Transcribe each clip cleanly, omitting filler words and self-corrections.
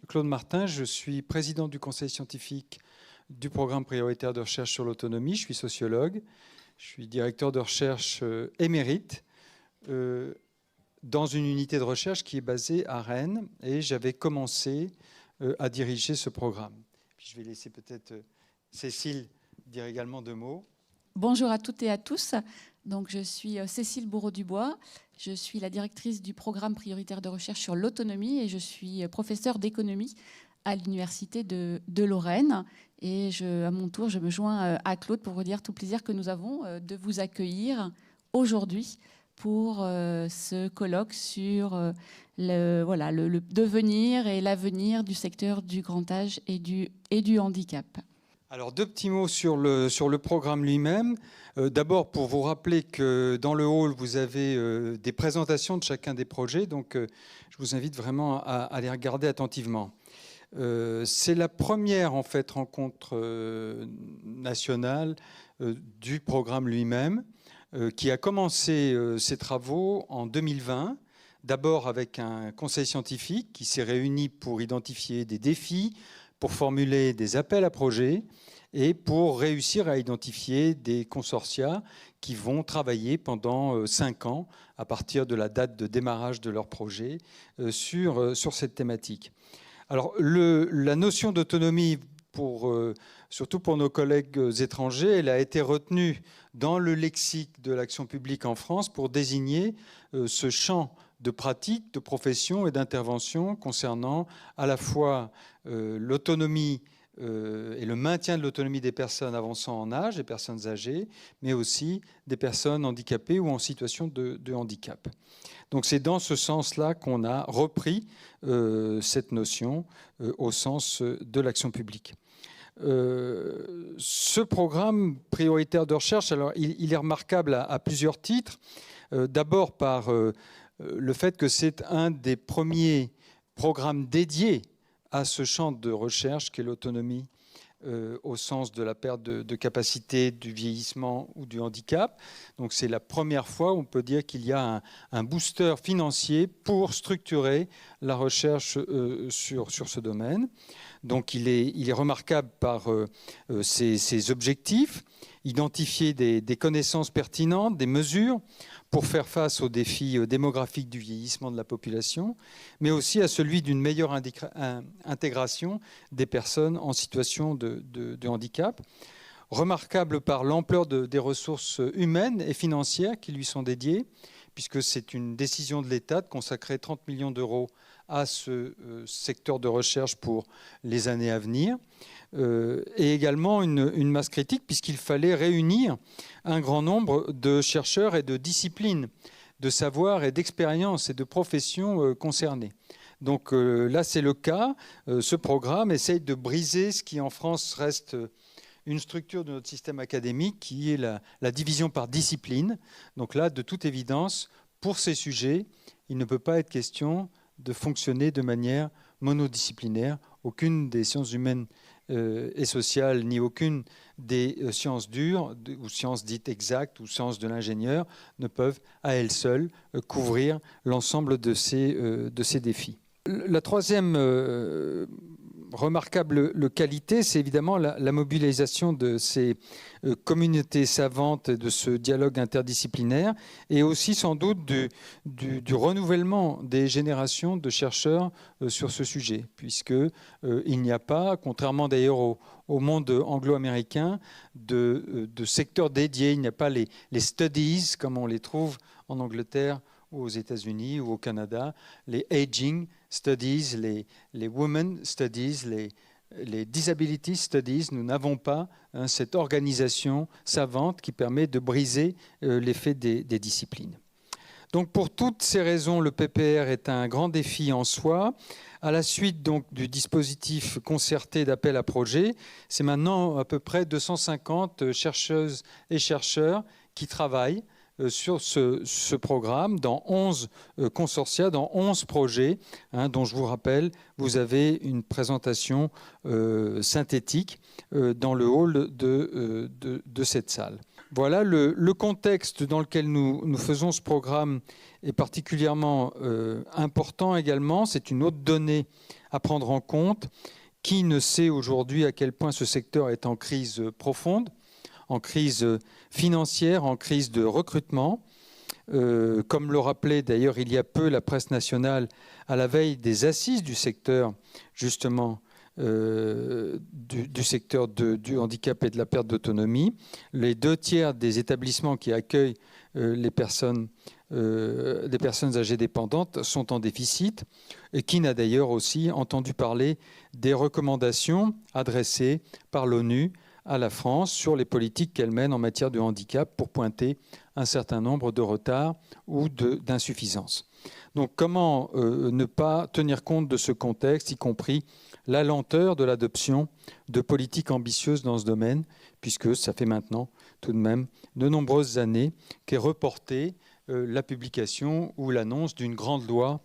Claude Martin, je suis président du conseil scientifique du programme prioritaire de recherche sur l'autonomie. Je suis sociologue, je suis directeur de recherche émérite dans une unité de recherche qui est basée à Rennes et j'avais commencé à diriger ce programme. Puis je vais laisser peut-être Cécile dire également deux mots. Bonjour à toutes et à tous. Donc, je suis Cécile Bourreau-Dubois. Je suis la directrice du programme prioritaire de recherche sur l'autonomie et je suis professeure d'économie à l'Université de Lorraine. Et à mon tour, je me joins à Claude pour vous dire tout le plaisir que nous avons de vous accueillir aujourd'hui pour ce colloque sur le devenir et l'avenir du secteur du grand âge et du handicap. Alors, deux petits mots sur le programme lui-même. D'abord, pour vous rappeler que dans le hall, vous avez des présentations de chacun des projets. Donc, je vous invite vraiment à les regarder attentivement. C'est la première, en fait, rencontre nationale du programme lui-même, qui a commencé ses travaux en 2020. D'abord avec un conseil scientifique qui s'est réuni pour identifier des défis, pour formuler des appels à projets et pour réussir à identifier des consortia qui vont travailler pendant 5 ans à partir de la date de démarrage de leur projet sur cette thématique. Alors, la notion d'autonomie, surtout pour nos collègues étrangers, elle a été retenue dans le lexique de l'action publique en France pour désigner ce champ de pratique, de profession et d'intervention concernant à la fois l'autonomie et le maintien de l'autonomie des personnes avançant en âge, des personnes âgées, mais aussi des personnes handicapées ou en situation de handicap. Donc c'est dans ce sens-là qu'on a repris cette notion au sens de l'action publique. Ce programme prioritaire de recherche, alors, il est remarquable à plusieurs titres. D'abord par le fait que c'est un des premiers programmes dédiés à ce champ de recherche qu'est l'autonomie au sens de la perte de capacité, du vieillissement ou du handicap. Donc c'est la première fois où on peut dire qu'il y a un booster financier pour structurer la recherche sur ce domaine. Donc il est remarquable par ses objectifs, identifier des connaissances pertinentes, des mesures pour faire face aux défis démographiques du vieillissement de la population, mais aussi à celui d'une meilleure intégration des personnes en situation de handicap. Remarquable par l'ampleur des ressources humaines et financières qui lui sont dédiées, puisque c'est une décision de l'État de consacrer 30 millions d'euros à ce secteur de recherche pour les années à venir. Et également une masse critique, puisqu'il fallait réunir un grand nombre de chercheurs et de disciplines, de savoirs et d'expériences et de professions concernées. Donc là, c'est le cas. Ce programme essaye de briser ce qui, en France, reste une structure de notre système académique qui est la division par discipline. Donc là, de toute évidence, pour ces sujets, il ne peut pas être question de fonctionner de manière monodisciplinaire. Aucune des sciences humaines et sociales, ni aucune des sciences dures, ou sciences dites exactes, ou sciences de l'ingénieur, ne peuvent à elles seules couvrir l'ensemble de ces défis. La troisième remarquable qualité, c'est évidemment la mobilisation de ces communautés savantes, de ce dialogue interdisciplinaire, et aussi sans doute du renouvellement des générations de chercheurs sur ce sujet, puisqu'il n'y a pas, contrairement d'ailleurs au monde anglo-américain, de secteur dédié. Il n'y a pas les studies, comme on les trouve en Angleterre, ou aux États-Unis ou au Canada, les aging studies, les women studies, les disability studies. Nous n'avons pas cette organisation savante qui permet de briser l'effet des disciplines. Donc pour toutes ces raisons, le PPR est un grand défi en soi. À la suite donc du dispositif concerté d'appel à projet, c'est maintenant à peu près 250 chercheuses et chercheurs qui travaillent sur ce programme dans 11 consortia, dans 11 projets, dont je vous rappelle, vous avez une présentation synthétique dans le hall de cette salle. Voilà, le contexte dans lequel nous faisons ce programme est particulièrement important également. C'est une autre donnée à prendre en compte. Qui ne sait aujourd'hui à quel point ce secteur est en crise profonde, en crise financière, en crise de recrutement. Comme le rappelait d'ailleurs il y a peu la presse nationale à la veille des assises du secteur, justement, du secteur du handicap et de la perte d'autonomie. Les 2/3 des établissements qui accueillent des personnes âgées dépendantes sont en déficit, et qui n'a d'ailleurs aussi entendu parler des recommandations adressées par l'ONU à la France sur les politiques qu'elle mène en matière de handicap pour pointer un certain nombre de retards ou d'insuffisances. Donc comment ne pas tenir compte de ce contexte, y compris la lenteur de l'adoption de politiques ambitieuses dans ce domaine, puisque ça fait maintenant tout de même de nombreuses années qu'est reportée la publication ou l'annonce d'une grande loi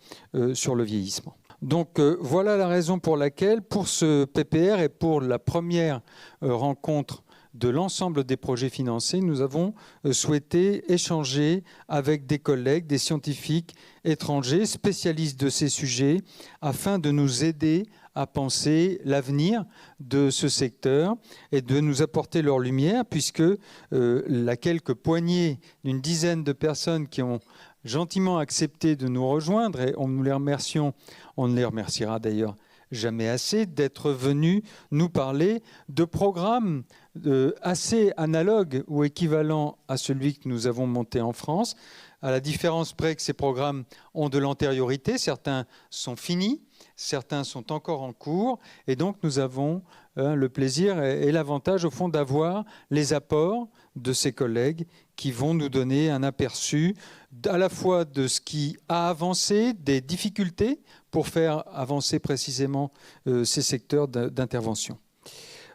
sur le vieillissement. Donc voilà la raison pour laquelle, pour ce PPR et pour la première rencontre de l'ensemble des projets financés, nous avons souhaité échanger avec des collègues, des scientifiques étrangers, spécialistes de ces sujets, afin de nous aider à penser l'avenir de ce secteur et de nous apporter leur lumière, puisque la quelques poignées d'une dizaine de personnes qui ont gentiment accepté de nous rejoindre, et nous les remercions, on ne les remerciera d'ailleurs jamais assez, d'être venus nous parler de programmes assez analogues ou équivalents à celui que nous avons monté en France, à la différence près que ces programmes ont de l'antériorité, certains sont finis, certains sont encore en cours, et donc nous avons le plaisir et l'avantage au fond d'avoir les apports de ces collègues qui vont nous donner un aperçu à la fois de ce qui a avancé, des difficultés pour faire avancer précisément ces secteurs d'intervention.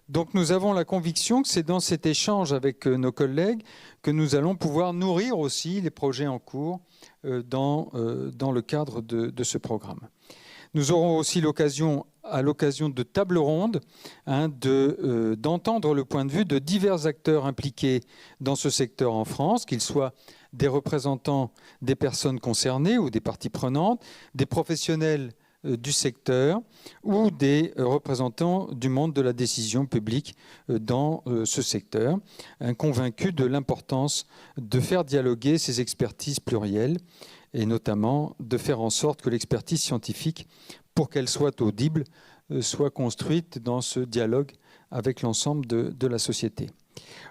Donc nous avons la conviction que c'est dans cet échange avec nos collègues que nous allons pouvoir nourrir aussi les projets en cours dans le cadre de ce programme. Nous aurons aussi à l'occasion de tables rondes, d'entendre le point de vue de divers acteurs impliqués dans ce secteur en France, qu'ils soient des représentants des personnes concernées ou des parties prenantes, des professionnels du secteur ou des représentants du monde de la décision publique dans ce secteur, convaincus de l'importance de faire dialoguer ces expertises plurielles et notamment de faire en sorte que l'expertise scientifique, pour qu'elle soit audible, soit construite dans ce dialogue avec l'ensemble de la société.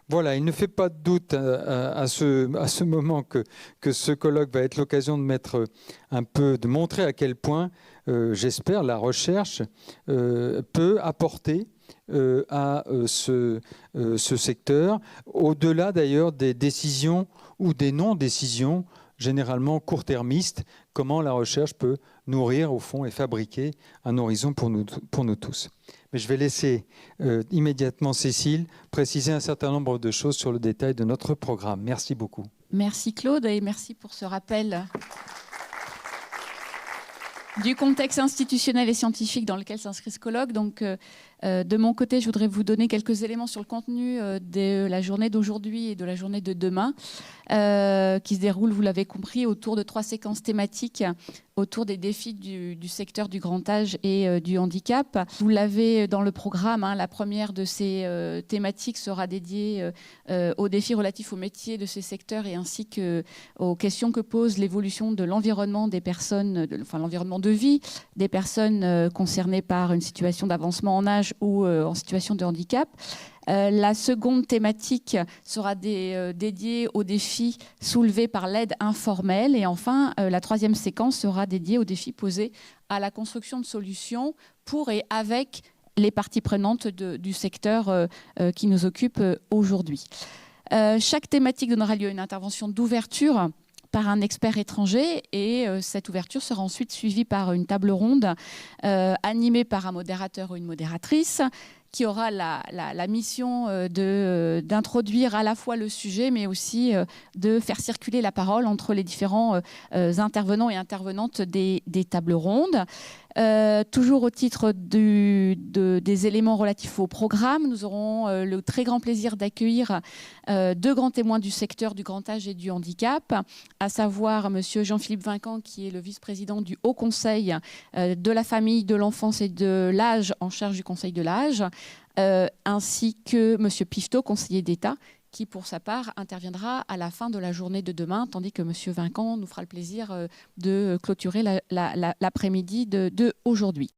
Voilà, il ne fait pas de doute à ce moment que ce colloque va être l'occasion de montrer à quel point, j'espère, la recherche peut apporter à ce secteur, au-delà d'ailleurs des décisions ou des non-décisions généralement court-termistes, comment la recherche peut nourrir au fond et fabriquer un horizon pour nous tous. Mais je vais laisser immédiatement Cécile préciser un certain nombre de choses sur le détail de notre programme. Merci beaucoup. Merci Claude et merci pour ce rappel du contexte institutionnel et scientifique dans lequel s'inscrit ce colloque. Donc, de mon côté, je voudrais vous donner quelques éléments sur le contenu de la journée d'aujourd'hui et de la journée de demain, qui se déroule, vous l'avez compris, autour de 3 séquences thématiques autour des défis du secteur du grand âge et du handicap. Vous l'avez dans le programme, la première de ces thématiques sera dédiée aux défis relatifs aux métiers de ces secteurs et ainsi qu'aux questions que pose l'évolution de l'environnement des personnes, l'environnement de vie des personnes concernées par une situation d'avancement en âge ou en situation de handicap. La seconde thématique sera dédiée aux défis soulevés par l'aide informelle. Et enfin, la troisième séquence sera dédiée aux défis posés à la construction de solutions pour et avec les parties prenantes du secteur qui nous occupe aujourd'hui. Chaque thématique donnera lieu à une intervention d'ouverture par un expert étranger et cette ouverture sera ensuite suivie par une table ronde animée par un modérateur ou une modératrice qui aura la mission d'introduire à la fois le sujet, mais aussi de faire circuler la parole entre les différents intervenants et intervenantes des tables rondes. Toujours au titre des éléments relatifs au programme, nous aurons le très grand plaisir d'accueillir deux grands témoins du secteur du grand âge et du handicap, à savoir Monsieur Jean-Philippe Vincan, qui est le vice-président du Haut Conseil de la famille, de l'enfance et de l'âge, en charge du Conseil de l'âge, ainsi que Monsieur Pifto, conseiller d'État, qui pour sa part interviendra à la fin de la journée de demain, tandis que M. Vincan nous fera le plaisir de clôturer l'après-midi de aujourd'hui.